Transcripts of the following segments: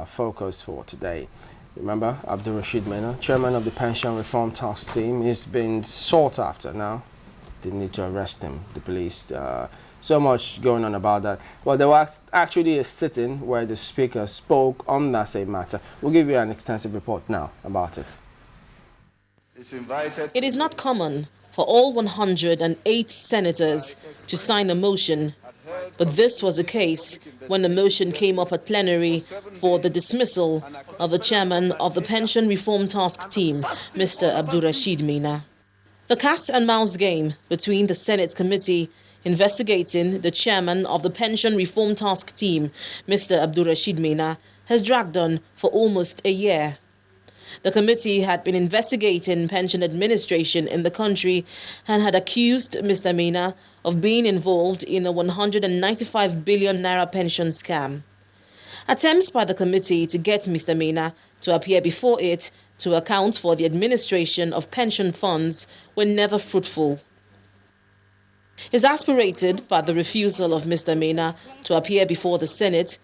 focus for today. Remember, Abdulrasheed Maina, chairman of the Pension Reform Task Team, is being sought after now. They need to arrest him, the police. So much going on about that. Well, there was actually a sit-in where the speaker spoke on that same matter. We'll give you an extensive report now about it. It is not common for all 108 senators to sign a motion, but this was the case when the motion came up at plenary for the dismissal of the chairman of the Pension Reform Task Team, Mr Abdulrasheed Maina. The cat and mouse game between the Senate committee investigating the chairman of the Pension Reform Task Team, Mr Abdulrasheed Maina, has dragged on for almost a year. The committee had been investigating pension administration in the country and had accused Mr Maina of being involved in a 195 billion naira pension scam. Attempts by the committee to get Mr Maina to appear before it to account for the administration of pension funds were never fruitful. Exasperated by the refusal of Mr Maina to appear before the Senate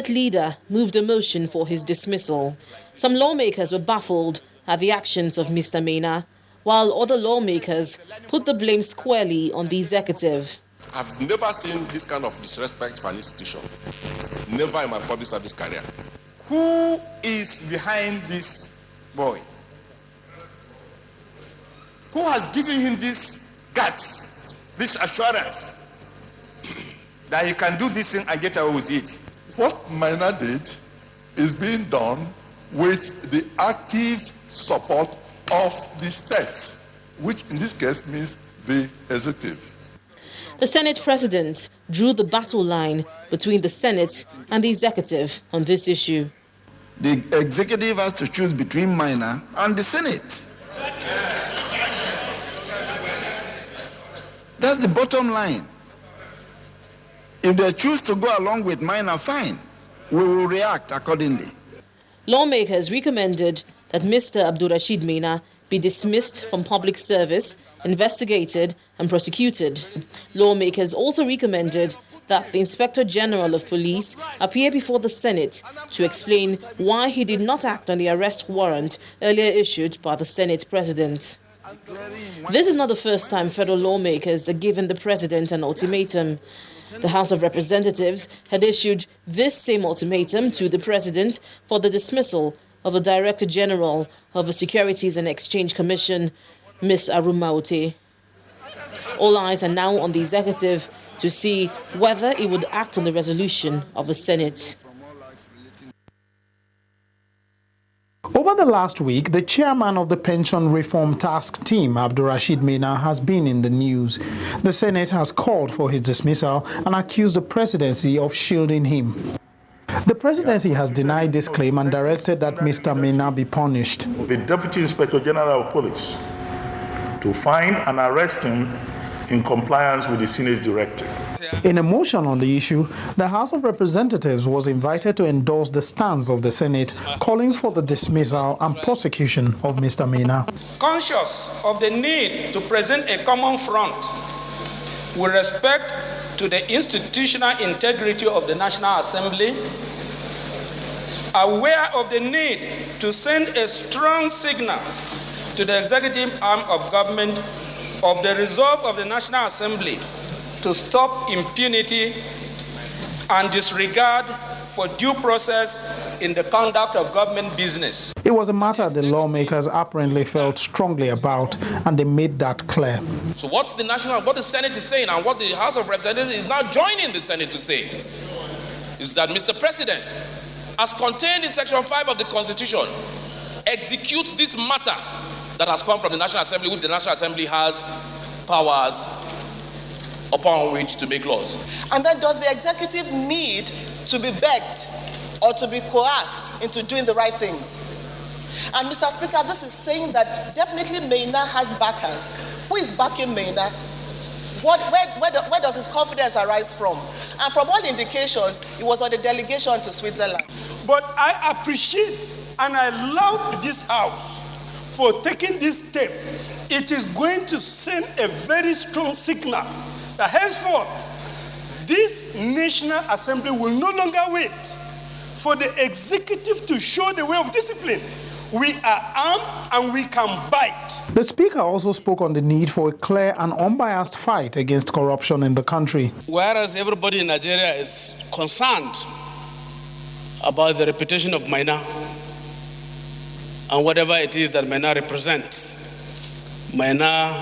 leader moved a motion for his dismissal. Some lawmakers were baffled at the actions of Mr Maina, while other lawmakers put the blame squarely on the executive. I've never seen this kind of disrespect for an institution. Never in my public service career. Who is behind this boy? Who has given him this guts, this assurance that he can do this thing and get away with it? What Maina did is being done with the active support of the state, which in this case means the executive. The Senate President drew the battle line between the Senate and the executive on this issue. The executive has to choose between Maina and the Senate. That's the bottom line. If they choose to go along with Maina, fine. We will react accordingly. Lawmakers recommended that Mr Abdulrasheed Maina be dismissed from public service, investigated and prosecuted. Lawmakers also recommended that the Inspector General of Police appear before the Senate to explain why he did not act on the arrest warrant earlier issued by the Senate President. This is not the first time federal lawmakers are giving the President an ultimatum. The House of Representatives had issued this same ultimatum to the President for the dismissal of the Director General of the Securities and Exchange Commission, Ms. Arumauti. All eyes are now on the executive to see whether it would act on the resolution of the Senate. Over the last week, the chairman of the Pension Reform Task Team, Abdulrasheed Maina, has been in the news. The Senate has called for his dismissal and accused the presidency of shielding him. The presidency has denied this claim and directed that Mr. Maina be punished. The Deputy Inspector General of Police to find and arrest him in compliance with the Senate directive. In a motion on the issue, the House of Representatives was invited to endorse the stance of the Senate, calling for the dismissal and prosecution of Mr. Maina. Conscious of the need to present a common front with respect to the institutional integrity of the National Assembly, aware of the need to send a strong signal to the executive arm of government of the resolve of the National Assembly to stop impunity and disregard for due process in the conduct of government business. It was a matter the lawmakers apparently felt strongly about, and they made that clear. So what the Senate is saying and what the House of Representatives is now joining the Senate to say is that, Mr. President, as contained in Section 5 of the Constitution, execute this matter that has come from the National Assembly, which the National Assembly has powers upon which to make laws. And then does the executive need to be begged or to be coerced into doing the right things? And Mr. Speaker, this is saying that definitely Maina has backers. Who is backing Maina? Where does his confidence arise from? And from all indications, it was on the delegation to Switzerland. But I appreciate and I love this House for taking this step. It is going to send a very strong signal that henceforth, this National Assembly will no longer wait for the executive to show the way of discipline. We are armed and we can bite. The Speaker also spoke on the need for a clear and unbiased fight against corruption in the country. Whereas everybody in Nigeria is concerned about the reputation of Maina and whatever it is that Maina represents, Maina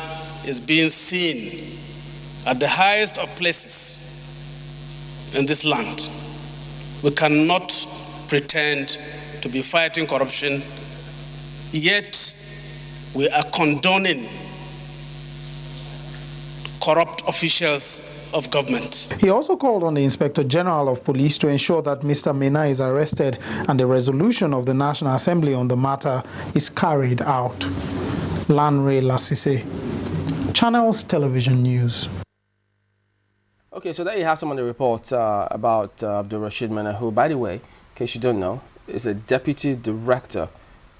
is being seen at the highest of places in this land. We cannot pretend to be fighting corruption, yet we are condoning corrupt officials of government. He also called on the Inspector General of Police to ensure that Mr. Maina is arrested and the resolution of the National Assembly on the matter is carried out. Lanre Lasise, Channels Television News. Okay, so there you have some of the reports about Abdulrasheed Maina, who, by the way, in case you don't know, is a deputy director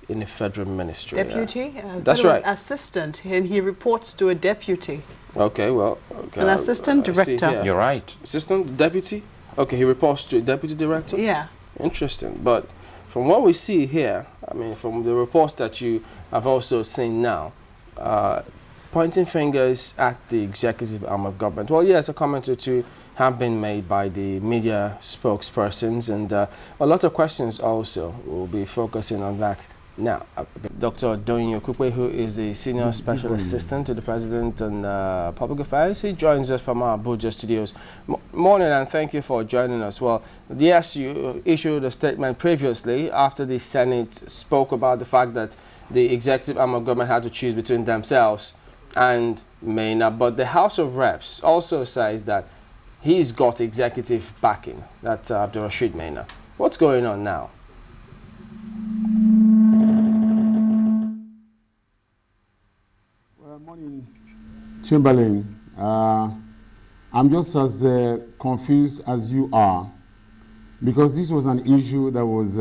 in the federal ministry. Deputy? That's right. Assistant, and he reports to a deputy. Okay, well, okay. An assistant director. You're right. Assistant, deputy? Okay, he reports to a deputy director? Yeah. Interesting. But from what we see here, I mean, from the reports that you have also seen now, pointing fingers at the executive arm of government. Well, yes, a comment or two have been made by the media spokespersons, and a lot of questions also will be focusing on that now. Dr. Doyin Okupe, who is a senior special assistant to the President on Public Affairs, he joins us from our Abuja studios. Morning, and thank you for joining us. Well, yes, you issued a statement previously after the Senate spoke about the fact that the executive arm of government had to choose between themselves and Maina, but the House of Reps also says that he's got executive backing. That's Abdulrasheed Maina. What's going on now? Well, morning, Chamberlain. I'm just as confused as you are, because this was an issue that was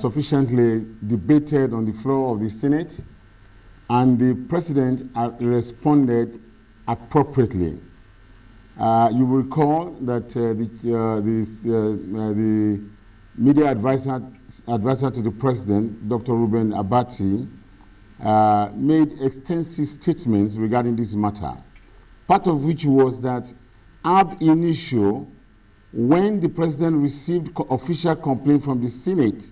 sufficiently debated on the floor of the Senate, and the President responded appropriately. You will recall that the media advisor to the President, Dr. Ruben Abati, made extensive statements regarding this matter, part of which was that ab initio, when the President received official complaint from the Senate,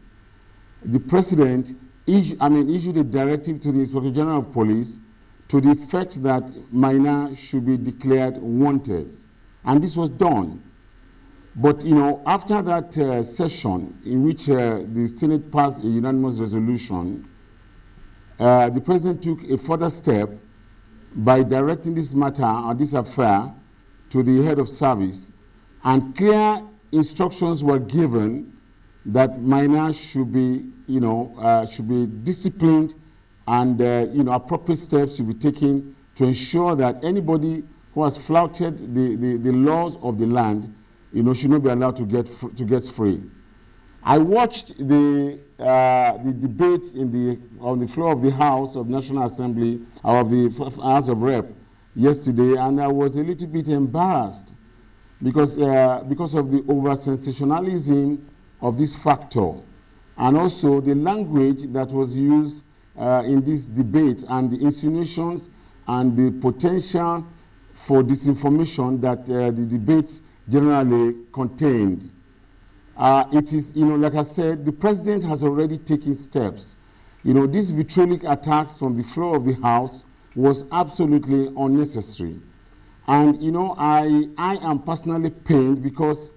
the President issued a directive to the Inspector General of Police to the effect that Maina should be declared wanted. And this was done. But, you know, after that session in which the Senate passed a unanimous resolution, the President took a further step by directing this matter or this affair to the head of service, and clear instructions were given that Maina should be, should be disciplined, and appropriate steps should be taken to ensure that anybody who has flouted the laws of the land, should not be allowed to get free. I watched the debate on the floor of the House of National Assembly, or of the House of Rep, yesterday, and I was a little bit embarrassed because of the over-sensationalism of this factor, and also the language that was used in this debate, and the insinuations and the potential for disinformation that the debate generally contained. It is, like I said, the President has already taken steps. These vitriolic attacks from the floor of the House was absolutely unnecessary. And, I am personally pained because,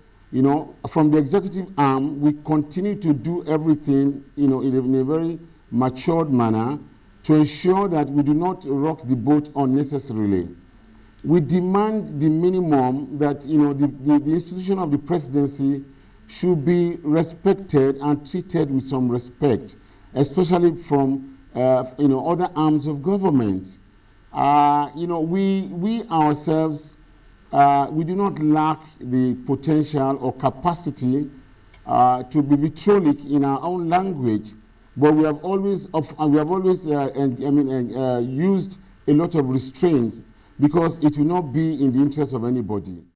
from the executive arm, we continue to do everything, in a very matured manner to ensure that we do not rock the boat unnecessarily. We demand the minimum that, the institution of the Presidency should be respected and treated with some respect, especially from, other arms of government. We ourselves, we do not lack the potential or capacity to be vitriolic in our own language, but we have always used a lot of restraints, because it will not be in the interest of anybody.